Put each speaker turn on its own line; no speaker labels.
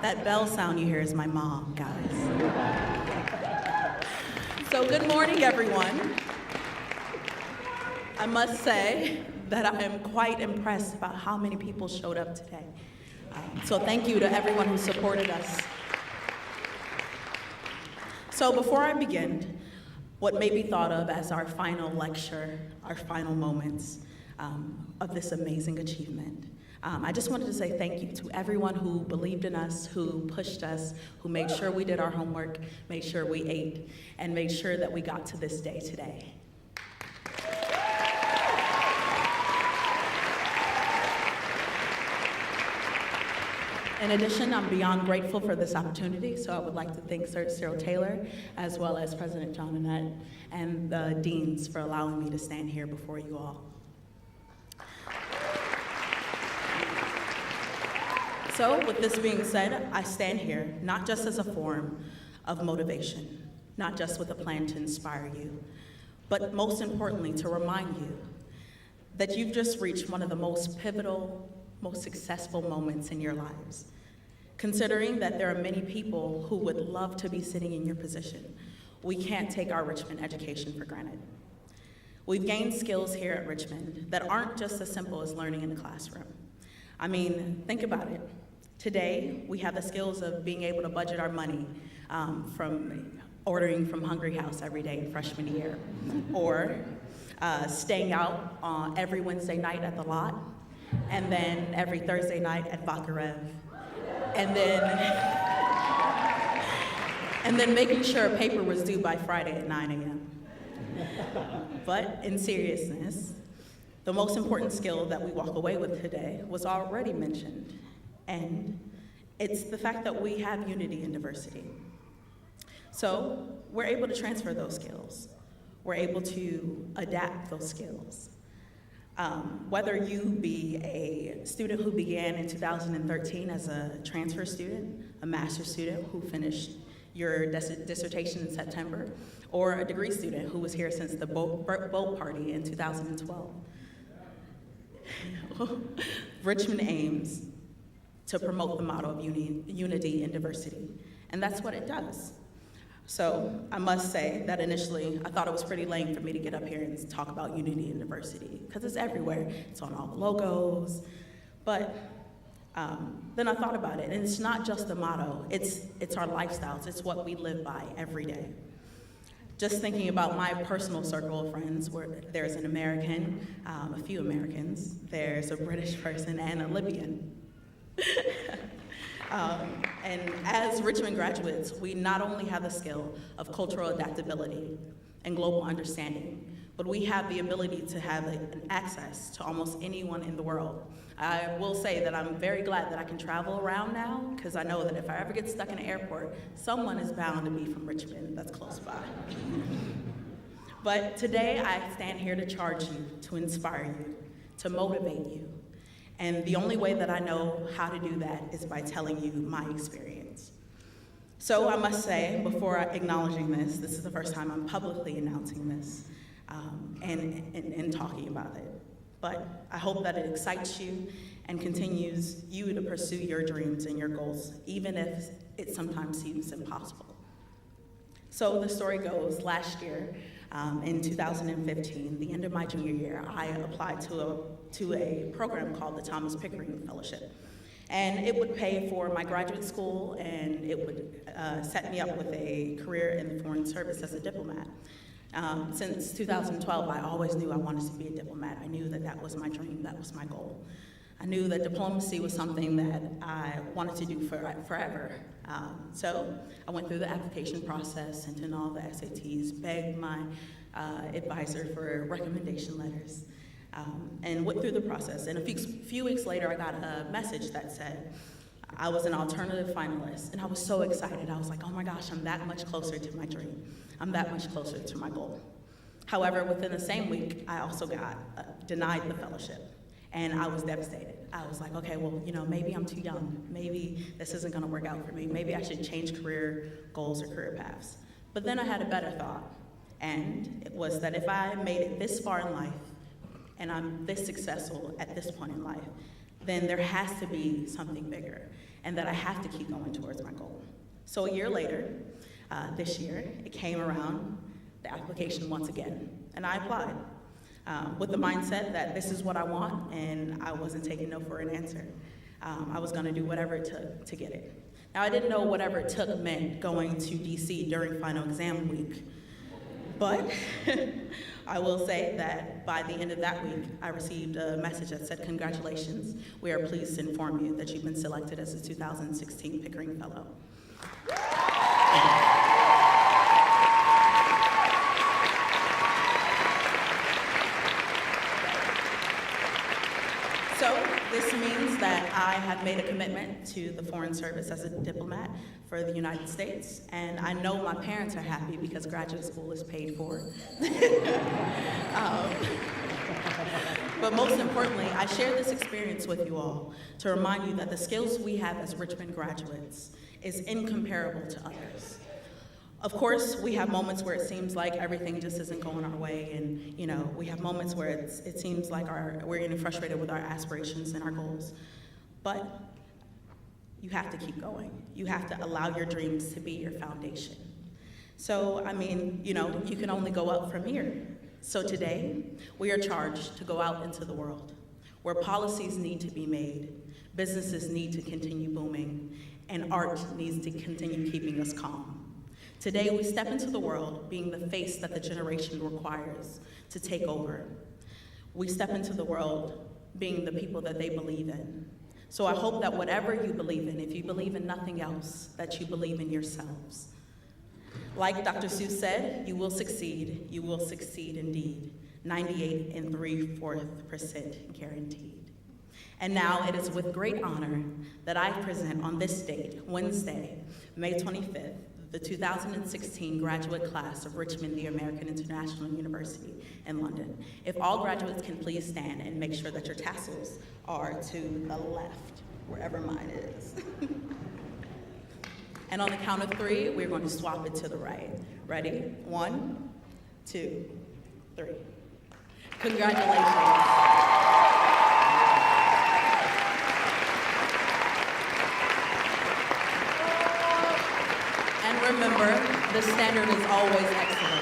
That bell sound you hear is my mom, guys. So good morning, everyone. I must say that I am quite impressed about how many people showed up today. So thank you to everyone who supported us. So before I begin, what may be thought of as our final lecture, our final moments of this amazing achievement, I just wanted to say thank you to everyone who believed in us, who pushed us, who made sure we did our homework, made sure we ate, and made sure that we got to this day today. In addition, I'm beyond grateful for this opportunity, so I would like to thank Saylor, as well as President John Annette and the deans for allowing me to stand here before you all. So, with this being said, I stand here not just as a form of motivation, not just with a plan to inspire you, but most importantly, to remind you that you've just reached one of the most pivotal, most successful moments in your lives. Considering that there are many people who would love to be sitting in your position, we can't take our Richmond education for granted. We've gained skills here at Richmond that aren't just as simple as learning in the classroom. I mean, think about it. Today, we have the skills of being able to budget our money from ordering from Hungry House every day in freshman year, or staying out every Wednesday night at the lot, and then every Thursday night at Vakarev, and then making sure paper was due by Friday at 9 a.m. But in seriousness, the most important skill that we walk away with today was already mentioned, and it's the fact that we have unity in diversity. So we're able to transfer those skills. We're able to adapt those skills. Whether you be a student who began in 2013 as a transfer student, a master's student who finished your dissertation in September, or a degree student who was here since the boat party in 2012. Richmond aims to promote the motto of unity and diversity, and that's what it does. So I must say that initially I thought it was pretty lame for me to get up here and talk about unity and diversity, because it's everywhere. It's on all the logos. But then I thought about it, and it's not just a motto, it's our lifestyles, it's what we live by every day. Just thinking about my personal circle of friends, where there's an American, a few Americans, there's a British person, and a Libyan. And as Richmond graduates, we not only have the skill of cultural adaptability and global understanding, but we have the ability to have an access to almost anyone in the world. I will say that I'm very glad that I can travel around now, because I know that if I ever get stuck in an airport, someone is bound to be from Richmond that's close by. But today I stand here to charge you, to inspire you, to motivate you. And the only way that I know how to do that is by telling you my experience. So I must say, before acknowledging this is the first time I'm publicly announcing this and talking about it. But I hope that it excites you and continues you to pursue your dreams and your goals, even if it sometimes seems impossible. So the story goes, last year, in 2015, the end of my junior year, I applied to a program called the Thomas Pickering Fellowship. And it would pay for my graduate school, and it would set me up with a career in the Foreign Service as a diplomat. Since 2012, I always knew I wanted to be a diplomat. I knew that that was my dream, that was my goal. I knew that diplomacy was something that I wanted to do forever. So I went through the application process, sent in all the SATs, begged my advisor for recommendation letters, and went through the process. And a few weeks later, I got a message that said I was an alternative finalist, and I was so excited. I was like, oh my gosh, I'm that much closer to my dream. I'm that much closer to my goal. However, within the same week, I also got denied the fellowship. And I was devastated. I was like, okay, well, maybe I'm too young. Maybe this isn't gonna work out for me. Maybe I should change career goals or career paths. But then I had a better thought, and it was that if I made it this far in life, and I'm this successful at this point in life, then there has to be something bigger. and that I have to keep going towards my goal. So a year later, this year, it came around, the application once again, and I applied with the mindset that this is what I want, and I wasn't taking no for an answer. I was gonna do whatever it took to get it. Now, I didn't know whatever it took meant going to DC during final exam week, but I will say that by the end of that week, I received a message that said, "Congratulations, we are pleased to inform you that you've been selected as a 2016 Pickering Fellow." So this means that I have made a commitment to the Foreign Service as a diplomat for the United States, and I know my parents are happy because graduate school is paid for. But most importantly, I share this experience with you all to remind you that the skills we have as Richmond graduates is incomparable to others. Of course, we have moments where it seems like everything just isn't going our way, and we have moments where it seems like we're getting frustrated with our aspirations and our goals. But you have to keep going. You have to allow your dreams to be your foundation. So, you can only go up from here. So today, we are charged to go out into the world, where policies need to be made, businesses need to continue booming, and art needs to continue keeping us calm. Today, we step into the world being the face that the generation requires to take over. We step into the world being the people that they believe in. So I hope that whatever you believe in, if you believe in nothing else, that you believe in yourselves. Like Dr. Seuss said, you will succeed indeed. 98 3/4% guaranteed. And now it is with great honor that I present on this date, Wednesday, May 25th, the 2016 graduate class of Richmond, the American International University in London. If all graduates can please stand and make sure that your tassels are to the left, wherever mine is. And on the count of 3, we're going to swap it to the right. Ready? 1, 2, 3. Congratulations. And remember, the standard is always excellent.